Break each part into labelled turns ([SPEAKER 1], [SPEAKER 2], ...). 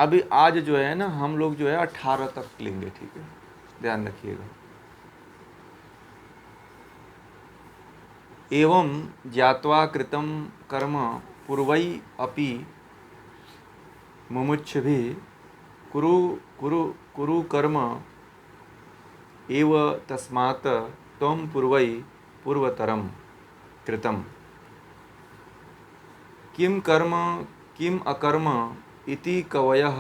[SPEAKER 1] अभी आज जो है ना हम लोग जो है 18 तक लेंगे, ठीक है, ध्यान रखिएगा। एवं ज्ञात्वा कृतं कर्म पूर्वै अपि मुमुक्षुभिः कुरु कुरु कुरु कर्म एव तस्मात् त्वं पूर्वै पूर्वतरं कृतं किं कर्म किम अकर्म इति कवयः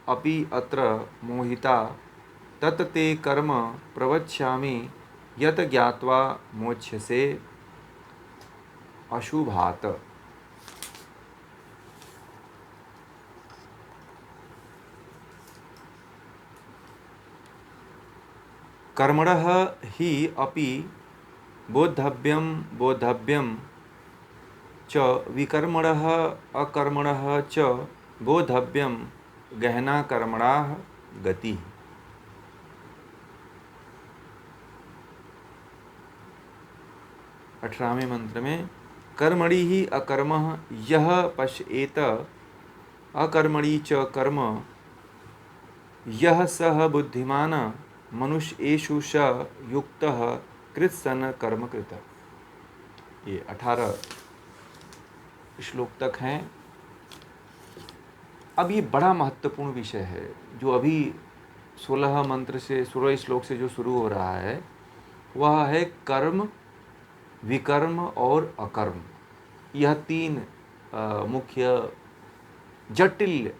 [SPEAKER 1] अपि अत्र मोहिता तत् ते कर्म प्रवक्ष्यामि यत् ज्ञात्वा मोक्ष्यसे अशुभात्। कर्मणः हि अपि बोद्धव्यं बोद्धव्यं च विकर्मणः अकर्मणः च बोद्धव्यं गहना कर्मणाः गति। 18वें मंत्र में कर्मणि ही अकर्म यह पश्येत अकर्मणि च कर्म यह सह बुद्धिमान मनुष्येषु स युक्तः कृत्सन कर्म कृत। ये 18 श्लोक तक हैं। अब ये बड़ा महत्वपूर्ण विषय है जो अभी 16 मंत्र से 16 श्लोक से जो शुरू हो रहा है, वह है कर्म, विकर्म और अकर्म। यह तीन मुख्य जटिल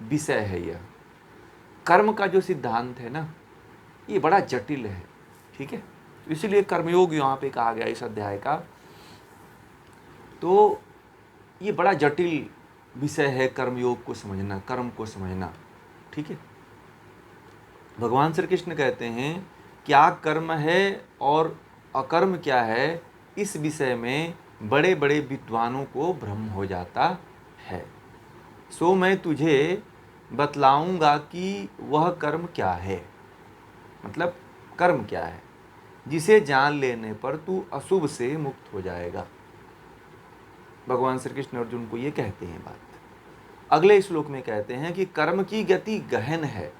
[SPEAKER 1] विषय है। यह कर्म का जो सिद्धांत है ना, ये बड़ा जटिल है, ठीक है। इसीलिए कर्मयोग यहाँ पे कहा गया इस अध्याय का। तो ये बड़ा जटिल विषय है कर्मयोग को समझना, कर्म को समझना, ठीक है। भगवान श्री कृष्ण कहते हैं क्या कर्म है और अकर्म क्या है, इस विषय में बड़े बड़े विद्वानों को भ्रम हो जाता है। सो मैं तुझे बतलाऊंगा कि वह कर्म क्या है, मतलब कर्म क्या है जिसे जान लेने पर तू अशुभ से मुक्त हो जाएगा। भगवान श्री कृष्ण अर्जुन को ये कहते हैं बात। अगले श्लोक में कहते हैं कि कर्म की गति गहन है,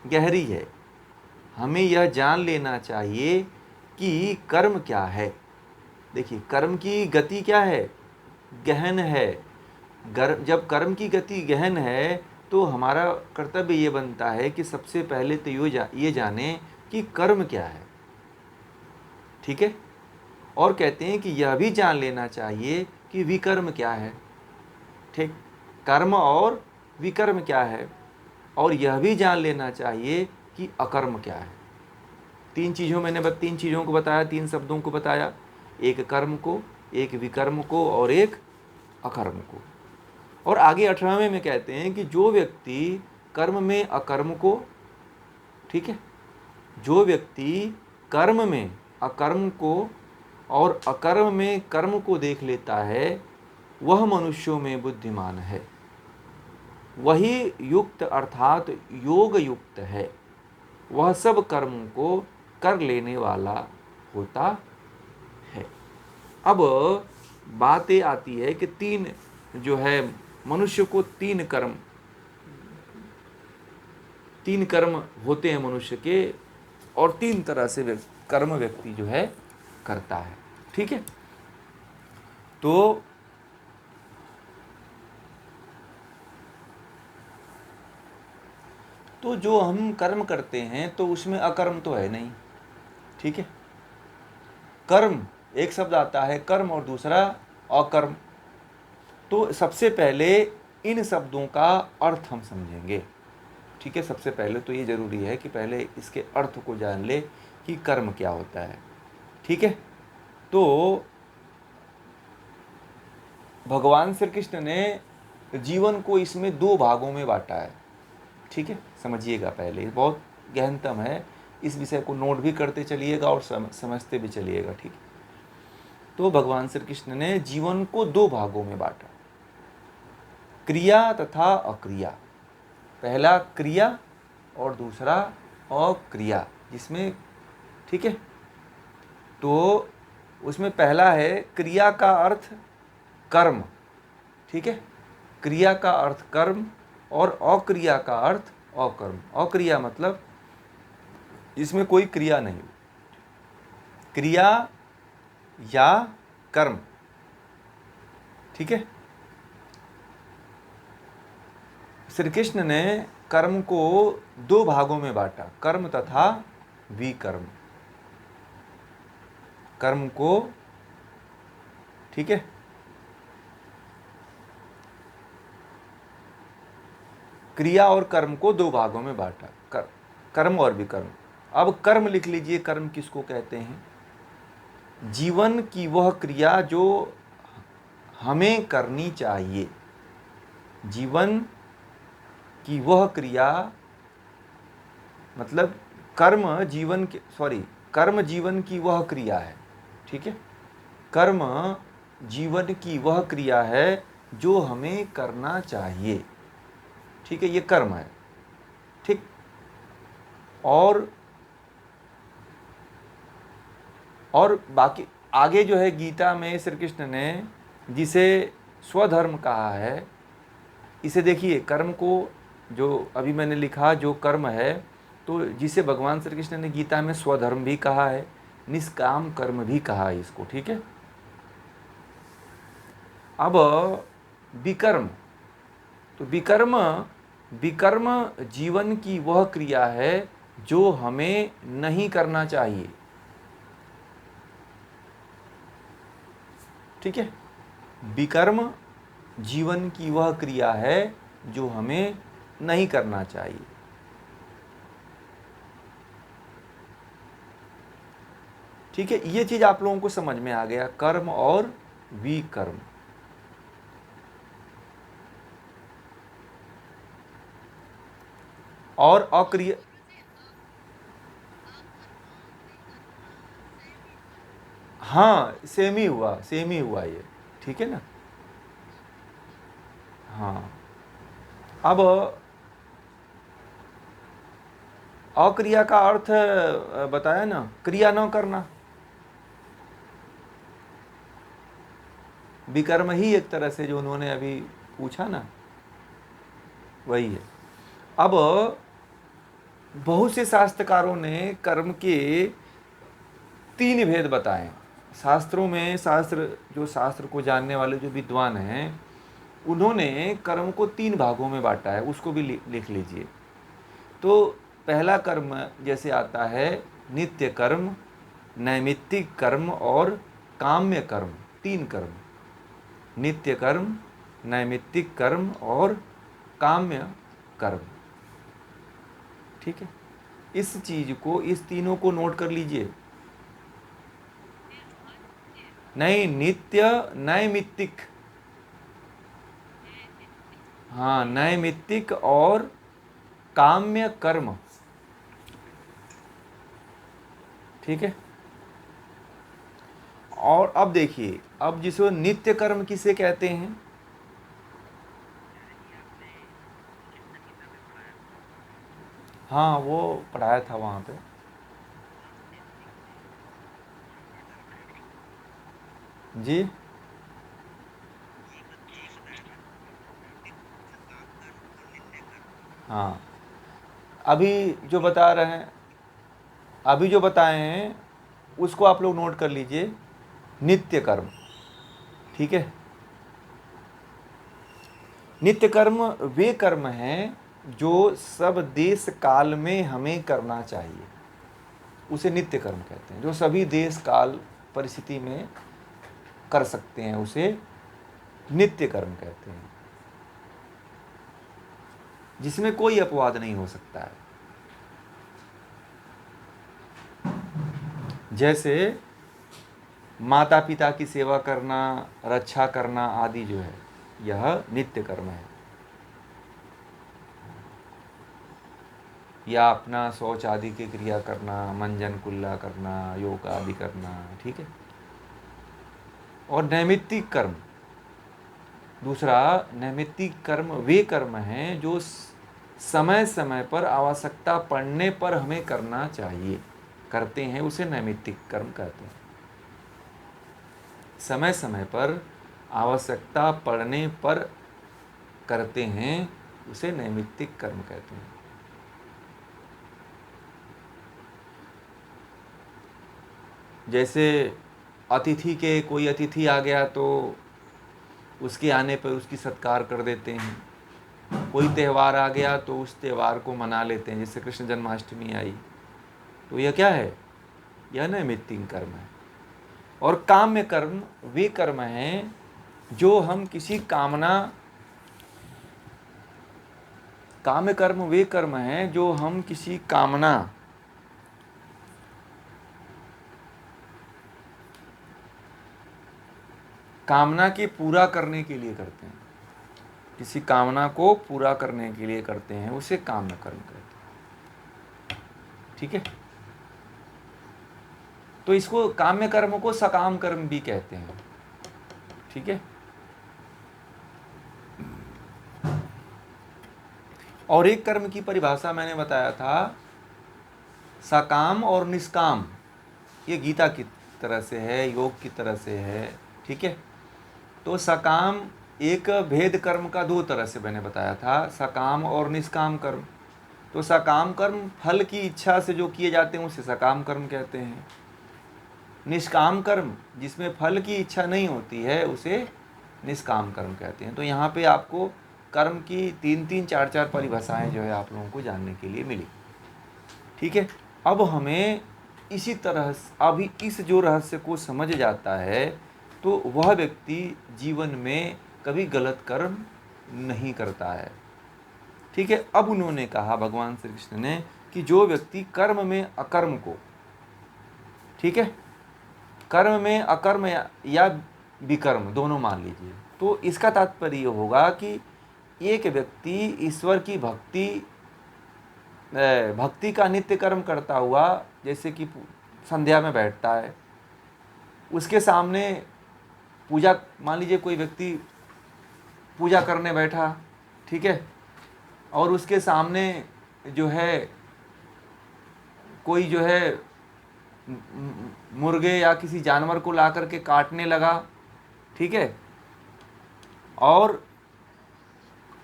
[SPEAKER 1] गहरी है। हमें यह जान लेना चाहिए कि कर्म क्या है। देखिए, कर्म की गति क्या है, गहन है। जब कर्म की गति गहन है तो हमारा कर्तव्य ये बनता है कि सबसे पहले तो ये जाने कि कर्म क्या है, ठीक है। और कहते हैं कि यह भी जान लेना चाहिए कि विकर्म क्या है, ठीक। कर्म और विकर्म क्या है, और यह भी जान लेना चाहिए कि अकर्म क्या है। तीन चीज़ों को बताया, तीन शब्दों को बताया, एक कर्म को, एक विकर्म को और एक अकर्म को। और आगे 18वें में कहते हैं कि जो व्यक्ति कर्म में अकर्म को, ठीक है, जो व्यक्ति कर्म में अकर्म को और अकर्म में कर्म को देख लेता है, वह मनुष्यों में बुद्धिमान है, वही युक्त अर्थात योग युक्त है, वह सब कर्मों को कर लेने वाला होता है। अब बातें आती है कि तीन जो है मनुष्य को तीन कर्म होते हैं मनुष्य के, और तीन तरह से कर्म व्यक्ति जो है करता है, ठीक है। तो जो हम कर्म करते हैं तो उसमें अकर्म तो है नहीं, ठीक है। कर्म एक शब्द आता है कर्म और दूसरा अकर्म। तो सबसे पहले इन शब्दों का अर्थ हम समझेंगे, ठीक है। सबसे पहले तो ये जरूरी है कि पहले इसके अर्थ को जान ले कि कर्म क्या होता है, ठीक है। तो भगवान श्री कृष्ण ने जीवन को इसमें दो भागों में बांटा है, ठीक है। समझिएगा, पहले बहुत गहनतम है, इस विषय को नोट भी करते चलिएगा और समझते भी चलिएगा, ठीक है। तो भगवान श्री कृष्ण ने जीवन को दो भागों में बांटा, क्रिया तथा अक्रिया। पहला क्रिया और दूसरा अक्रिया, जिसमें, ठीक है। तो उसमें पहला है क्रिया का अर्थ कर्म, ठीक है। क्रिया का अर्थ कर्म और अक्रिया का अर्थ अकर्म। अक्रिया मतलब इसमें कोई क्रिया नहीं, क्रिया या कर्म, ठीक है। श्री कृष्ण ने कर्म को दो भागों में बांटा, कर्म तथा विकर्म। कर्म को, ठीक है, क्रिया और कर्म को दो भागों में बांटा, कर्म और विकर्म। अब कर्म लिख लीजिए। कर्म किसको कहते हैं? जीवन की वह क्रिया जो हमें करनी चाहिए। जीवन की वह क्रिया मतलब कर्म जीवन के, कर्म जीवन की वह क्रिया है, ठीक है। कर्म जीवन की वह क्रिया है जो हमें करना चाहिए, ठीक है, ये कर्म है, ठीक। और बाकी आगे जो है गीता में श्री कृष्ण ने जिसे स्वधर्म कहा है, इसे देखिए, कर्म को जो अभी मैंने लिखा जो कर्म है, तो जिसे भगवान श्री कृष्ण ने गीता में स्वधर्म भी कहा है, निष्काम कर्म भी कहा है इसको, ठीक है। अब विकर्म, तो विकर्म जीवन की वह क्रिया है जो हमें नहीं करना चाहिए, ठीक है। विकर्म जीवन की वह क्रिया है जो हमें नहीं करना चाहिए। ठीक है, ये चीज आप लोगों को समझ में आ गया, कर्म और विकर्म। और अक्रिय, हाँ सेम ही हुआ ये, ठीक है ना। हाँ, अब अक्रिया का अर्थ बताया ना, क्रिया न करना। विकर्म ही एक तरह से जो उन्होंने अभी पूछा ना, वही है। अब बहुत से शास्त्रकारों ने कर्म के तीन भेद बताए शास्त्रों में। शास्त्र को जानने वाले जो विद्वान हैं, उन्होंने कर्म को तीन भागों में बांटा है, उसको भी लिख लीजिए। तो पहला कर्म जैसे आता है नित्य कर्म, नैमित्तिक कर्म और काम्य कर्म। तीन कर्म, नित्य कर्म, नैमित्तिक कर्म और काम्य कर्म, ठीक है। इस चीज को, इस तीनों को नोट कर लीजिए। नहीं, नित्य नैमित्तिक, हाँ नैमित्तिक और काम्य कर्म, ठीक है। और अब देखिए, अब जिसको नित्य कर्म किसे कहते हैं? हाँ वो पढ़ाया था वहां पे। जी, हाँ, अभी जो बता रहे हैं, अभी जो बताए हैं उसको आप लोग नोट कर लीजिए। नित्य कर्म, ठीक है। नित्य कर्म वे कर्म हैं जो सब देश काल में हमें करना चाहिए, उसे नित्य कर्म कहते हैं। जो सभी देश काल परिस्थिति में कर सकते हैं, उसे नित्य कर्म कहते हैं, जिसमें कोई अपवाद नहीं हो सकता है। जैसे माता पिता की सेवा करना, रक्षा करना आदि जो है, यह नित्य कर्म है। या अपना शौच आदि की क्रिया करना, मंजन कुल्ला करना, योग आदि करना, ठीक है। और नैमित्तिक कर्म, दूसरा नैमित्तिक कर्म वे कर्म हैं जो समय समय पर आवश्यकता पड़ने पर हमें करना चाहिए, करते हैं, उसे नैमित्तिक कर्म कहते हैं। समय समय पर आवश्यकता पड़ने पर करते हैं, उसे नैमित्तिक कर्म कहते हैं। जैसे अतिथि के कोई अतिथि आ गया तो उसके आने पर उसकी सत्कार कर देते हैं। कोई त्यौहार आ गया तो उस त्यौहार को मना लेते हैं, जैसे कृष्ण जन्माष्टमी आई, तो यह क्या है? यह नैमित्तिक कर्म है। और काम्य कर्म वे कर्म हैं जो हम किसी काम्य कर्म वे कर्म हैं जो हम किसी कामना के पूरा करने के लिए करते हैं। किसी कामना को पूरा करने के लिए करते हैं, उसे काम्य कर्म कहते हैं। ठीक है, तो इसको काम्य कर्म को सकाम कर्म भी कहते हैं। ठीक है, और एक कर्म की परिभाषा मैंने बताया था, सकाम और निष्काम। ये गीता की तरह से है, योग की तरह से है। ठीक है, तो सकाम एक भेद कर्म का दो तरह से मैंने बताया था, सकाम और निष्काम कर्म। तो सकाम कर्म फल की इच्छा से जो किए जाते हैं उसे सकाम कर्म कहते हैं। निष्काम कर्म जिसमें फल की इच्छा नहीं होती है उसे निष्काम कर्म कहते हैं। तो यहाँ पे आपको कर्म की 3-3, 4-4 परिभाषाएं जो है आप लोगों को जानने के लिए मिली। ठीक है, अब हमें इसी तरह अभी इस जो रहस्य को समझ जाता है तो वह व्यक्ति जीवन में कभी गलत कर्म नहीं करता है। ठीक है, अब उन्होंने कहा भगवान श्री कृष्ण ने कि जो व्यक्ति कर्म में अकर्म को, ठीक है, कर्म में अकर्म या विकर्म दोनों मान लीजिए, तो इसका तात्पर्य होगा कि एक व्यक्ति ईश्वर की भक्ति का नित्य कर्म करता हुआ, जैसे कि संध्या में बैठता है, उसके सामने पूजा, मान लीजिए कोई व्यक्ति पूजा करने बैठा, ठीक है, और उसके सामने जो है कोई जो है मुर्गे या किसी जानवर को ला करके काटने लगा, ठीक है, और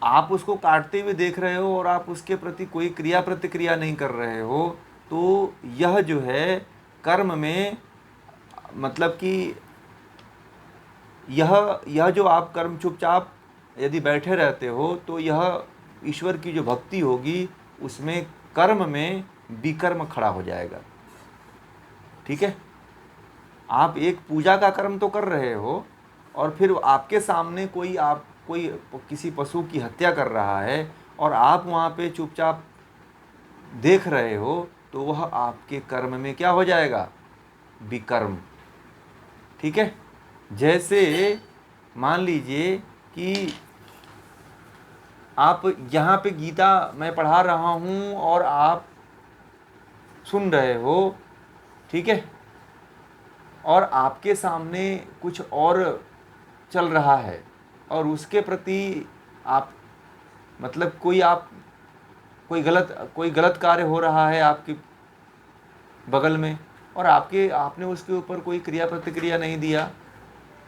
[SPEAKER 1] आप उसको काटते हुए देख रहे हो और आप उसके प्रति कोई क्रिया प्रतिक्रिया नहीं कर रहे हो, तो यह जो है कर्म में, मतलब कि यह जो आप कर्म चुपचाप यदि बैठे रहते हो तो यह ईश्वर की जो भक्ति होगी उसमें कर्म में विकर्म खड़ा हो जाएगा। ठीक है, आप एक पूजा का कर्म तो कर रहे हो और फिर आपके सामने कोई किसी पशु की हत्या कर रहा है और आप वहाँ पे चुपचाप देख रहे हो, तो वह आपके कर्म में क्या हो जाएगा? विकर्म। ठीक है, जैसे मान लीजिए कि आप यहाँ पे गीता मैं पढ़ा रहा हूँ और आप सुन रहे हो, ठीक है, और आपके सामने कुछ और चल रहा है और उसके प्रति आप, मतलब कोई गलत कार्य हो रहा है आपके बगल में और आपने उसके ऊपर कोई क्रिया प्रतिक्रिया नहीं दिया,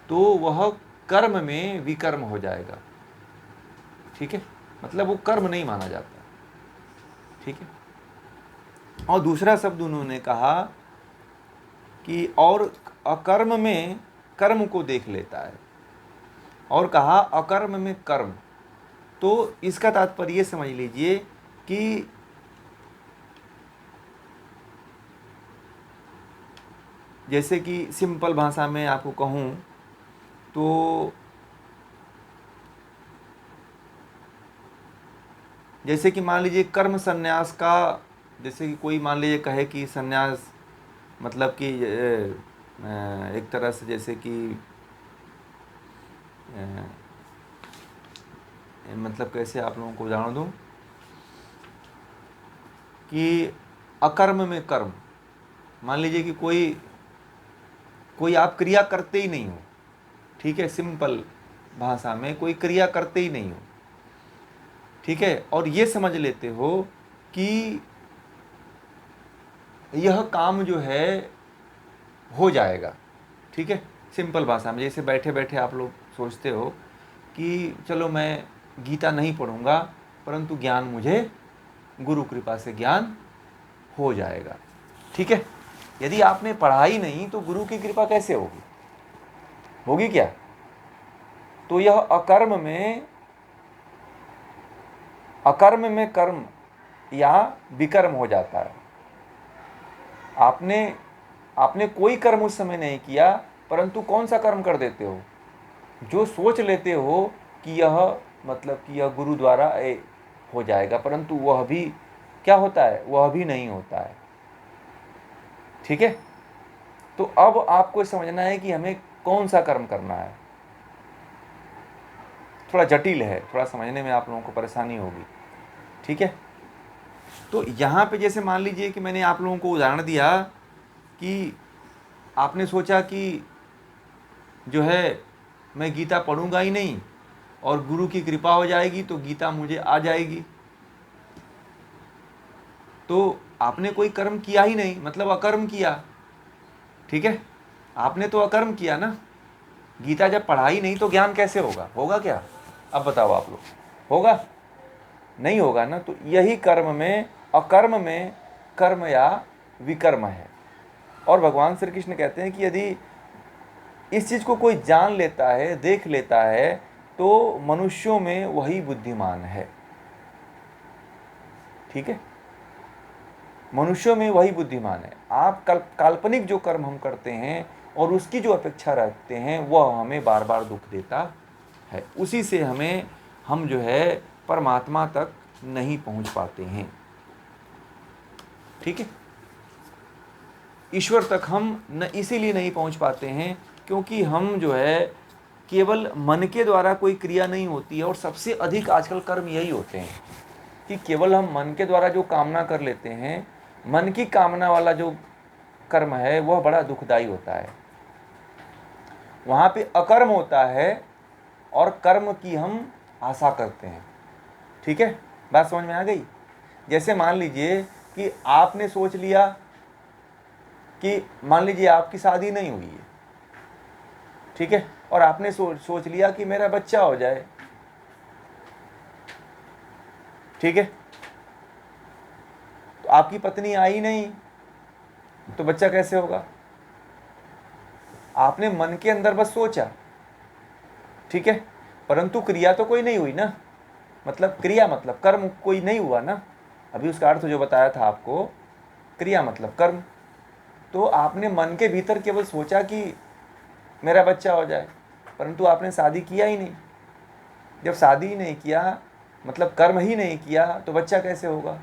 [SPEAKER 1] तो वह कर्म में विकर्म हो जाएगा। ठीक है, मतलब वो कर्म नहीं माना जाता। ठीक है, और दूसरा शब्द उन्होंने कहा कि और अकर्म में कर्म को देख लेता है, और कहा अकर्म में कर्म। तो इसका तात्पर्य ये समझ लीजिए कि जैसे कि सिंपल भाषा में आपको कहूँ तो जैसे कि मान लीजिए कर्म संन्यास का, जैसे कि कोई मान लीजिए कहे कि संन्यास मतलब कि एक तरह से, जैसे कि मतलब कैसे आप लोगों को उदाहरण दूं कि अकर्म में कर्म, मान लीजिए कि कोई आप क्रिया करते ही नहीं हो। ठीक है, सिंपल भाषा में कोई क्रिया करते ही नहीं हो, ठीक है, और ये समझ लेते हो कि यह काम जो है हो जाएगा। ठीक है, सिंपल भाषा में, जैसे बैठे बैठे आप लोग सोचते हो कि चलो मैं गीता नहीं पढ़ूंगा परंतु ज्ञान मुझे गुरु कृपा से ज्ञान हो जाएगा। ठीक है, यदि आपने पढ़ा ही नहीं तो गुरु की कृपा कैसे होगी? होगी क्या? तो यह अकर्म में कर्म या विकर्म हो जाता है। आपने कोई कर्म उस समय नहीं किया, परंतु कौन सा कर्म कर देते हो? जो सोच लेते हो कि यह मतलब कि यह गुरु द्वारा हो जाएगा, परंतु वह भी क्या होता है? वह भी नहीं होता है। ठीक है, तो अब आपको समझना है कि हमें कौन सा कर्म करना है। थोड़ा जटिल है, थोड़ा समझने में आप लोगों को परेशानी होगी। ठीक है, तो यहाँ पे जैसे मान लीजिए कि मैंने आप लोगों को उदाहरण दिया कि आपने सोचा कि जो है मैं गीता पढ़ूंगा ही नहीं और गुरु की कृपा हो जाएगी तो गीता मुझे आ जाएगी। तो आपने कोई कर्म किया ही नहीं, मतलब अकर्म किया। ठीक है, आपने तो अकर्म किया ना। गीता जब पढ़ा ही नहीं तो ज्ञान कैसे होगा? होगा क्या? अब बताओ आप लोग, होगा? नहीं होगा ना। तो यही कर्म में, अकर्म में कर्म या विकर्म है। और भगवान श्री कृष्ण कहते हैं कि यदि इस चीज को कोई जान लेता है, देख लेता है, तो मनुष्यों में वही बुद्धिमान है। ठीक है, मनुष्यों में वही बुद्धिमान है। आप काल्पनिक जो कर्म हम करते हैं और उसकी जो अपेक्षा रखते हैं वह हमें बार बार दुख देता है। उसी से हम जो है परमात्मा तक नहीं पहुंच पाते हैं। ठीक है, ईश्वर तक हम न इसीलिए नहीं पहुंच पाते हैं क्योंकि हम जो है केवल मन के द्वारा कोई क्रिया नहीं होती है। और सबसे अधिक आजकल कर्म यही होते हैं कि केवल हम मन के द्वारा जो कामना कर लेते हैं, मन की कामना वाला जो कर्म है वह बड़ा दुखदाई होता है। वहाँ पे अकर्म होता है और कर्म की हम आशा करते हैं। ठीक है, बात समझ में आ गई? जैसे मान लीजिए कि आपने सोच लिया कि मान लीजिए आपकी शादी नहीं हुई है। ठीक है, और आपने सोच लिया कि मेरा बच्चा हो जाए। ठीक है, तो आपकी पत्नी आई नहीं तो बच्चा कैसे होगा? आपने मन के अंदर बस सोचा। ठीक है, परंतु क्रिया तो कोई नहीं हुई ना। मतलब क्रिया मतलब कर्म कोई नहीं हुआ ना। अभी उसका अर्थ जो बताया था आपको, क्रिया मतलब कर्म। तो आपने मन के भीतर केवल सोचा कि मेरा बच्चा हो जाए, परंतु आपने शादी किया ही नहीं। जब शादी ही नहीं किया, मतलब कर्म ही नहीं किया, तो बच्चा कैसे होगा?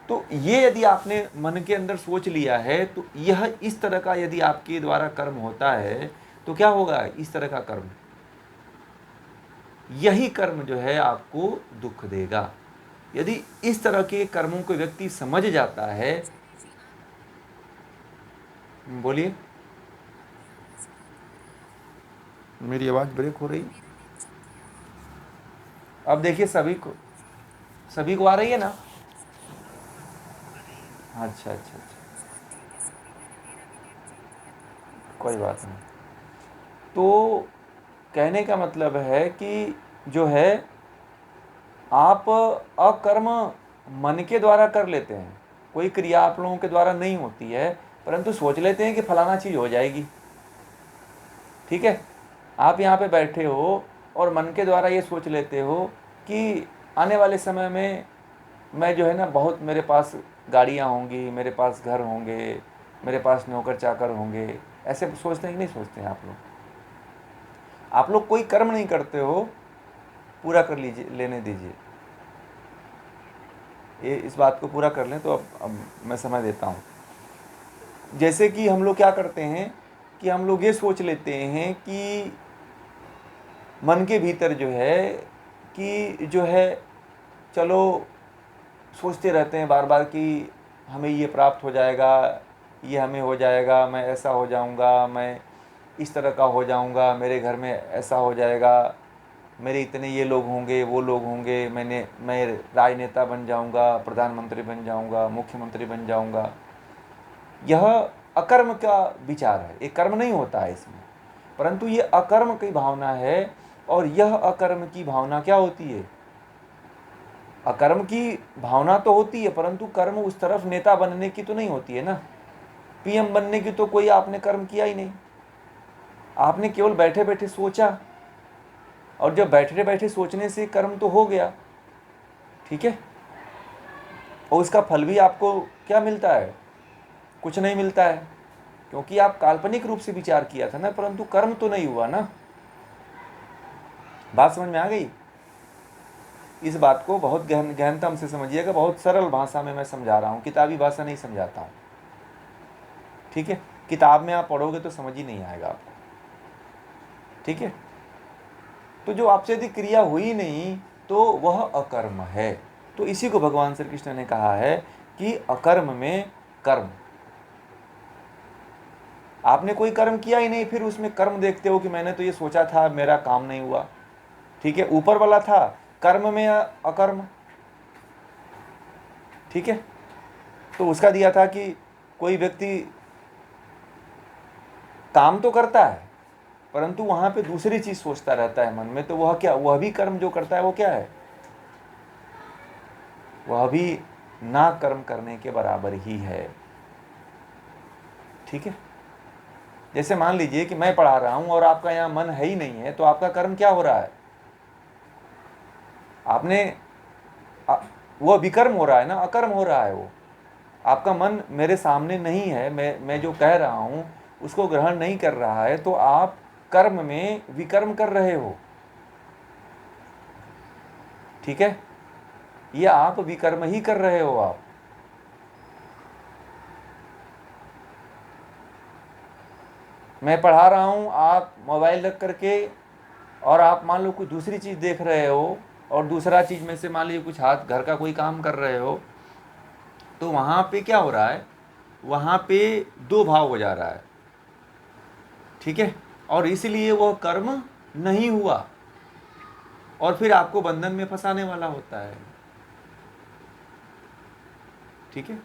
[SPEAKER 1] तो ये यदि आपने मन के अंदर सोच लिया है तो यह इस तरह का यदि आपके द्वारा कर्म होता है तो क्या होगा? इस तरह का कर्म, यही कर्म जो है आपको दुख देगा। यदि इस तरह के कर्मों को व्यक्ति समझ जाता है। बोलिए, मेरी आवाज ब्रेक हो रही? अब देखिए सभी को आ रही है ना? अच्छा अच्छा अच्छा, कोई बात नहीं। तो कहने का मतलब है कि जो है आप अकर्म मन के द्वारा कर लेते हैं। कोई क्रिया आप लोगों के द्वारा नहीं होती है, परंतु सोच लेते हैं कि फलाना चीज़ हो जाएगी। ठीक है, आप यहाँ पे बैठे हो और मन के द्वारा ये सोच लेते हो कि आने वाले समय में मैं जो है ना बहुत, मेरे पास गाड़ियाँ होंगी, मेरे पास घर होंगे, मेरे पास नौकर चाकर होंगे। ऐसे सोचते हैं कि नहीं सोचते हैं आप लोग? आप लोग कोई कर्म नहीं करते हो, पूरा कर लीजिए, लेने दीजिए, ये इस बात को पूरा कर लें तो अब मैं समय देता हूँ। जैसे कि हम लोग क्या करते हैं कि हम लोग ये सोच लेते हैं कि मन के भीतर जो है कि जो है चलो सोचते रहते हैं बार बार कि हमें ये प्राप्त हो जाएगा, ये हमें हो जाएगा, मैं ऐसा हो जाऊंगा, मैं इस तरह का हो जाऊंगा, मेरे घर में ऐसा हो जाएगा, मेरे इतने ये लोग होंगे, वो लोग होंगे, मैं राजनेता बन जाऊंगा, प्रधानमंत्री बन जाऊंगा, मुख्यमंत्री बन जाऊंगा। यह अकर्म का विचार है, एक कर्म नहीं होता है इसमें, परंतु ये अकर्म की भावना है। और यह अकर्म की भावना क्या होती है? अकर्म की भावना तो होती है, परंतु कर्म उस तरफ नेता बनने की तो नहीं होती है ना। पीएम बनने की तो कोई आपने कर्म किया ही नहीं, आपने केवल बैठे बैठे सोचा, और जब बैठे बैठे सोचने से कर्म तो हो गया, ठीक है। और उसका फल भी आपको क्या मिलता है? कुछ नहीं मिलता है, क्योंकि आप काल्पनिक रूप से विचार किया था ना, परंतु कर्म तो नहीं हुआ ना। बात समझ में आ गई? इस बात को बहुत गहनता से समझिएगा, बहुत सरल भाषा में मैं समझा रहा हूँ, किताबी भाषा नहीं समझाता हूँ, ठीक है। किताब में आप पढ़ोगे तो समझ ही नहीं आएगा आपको, ठीक है। तो जो आपसे यदि क्रिया हुई नहीं तो वह अकर्म है। तो इसी को भगवान श्री कृष्ण ने कहा है कि अकर्म में कर्म। आपने कोई कर्म किया ही नहीं, फिर उसमें कर्म देखते हो कि मैंने तो ये सोचा था, मेरा काम नहीं हुआ, ठीक है। ऊपर वाला था कर्म में अकर्म, ठीक है। तो उसका दिया था कि कोई व्यक्ति काम तो करता है, परंतु वहां पे दूसरी चीज सोचता रहता है मन में, तो वह क्या, वह भी कर्म जो करता है वो क्या है? वह भी ना कर्म करने के बराबर ही है, ठीक है। जैसे मान लीजिए कि मैं पढ़ा रहा हूं और आपका यहाँ मन है ही नहीं है, तो आपका कर्म क्या हो रहा है? आपने वो विकर्म हो रहा है ना, अकर्म हो रहा है। वो आपका मन मेरे सामने नहीं है, मैं जो कह रहा हूं उसको ग्रहण नहीं कर रहा है, तो आप कर्म में विकर्म कर रहे हो, ठीक है। ये आप विकर्म ही कर रहे हो। आप मैं पढ़ा रहा हूं, आप मोबाइल रख करके, और आप मान लो कुछ दूसरी चीज़ देख रहे हो, और दूसरा चीज़ में से मान लीजिए कुछ हाथ घर का कोई काम कर रहे हो, तो वहाँ पे क्या हो रहा है? वहाँ पे दो भाव हो जा रहा है, ठीक है। और इसलिए वो कर्म नहीं हुआ, और फिर आपको बंधन में फंसाने वाला होता है, ठीक है।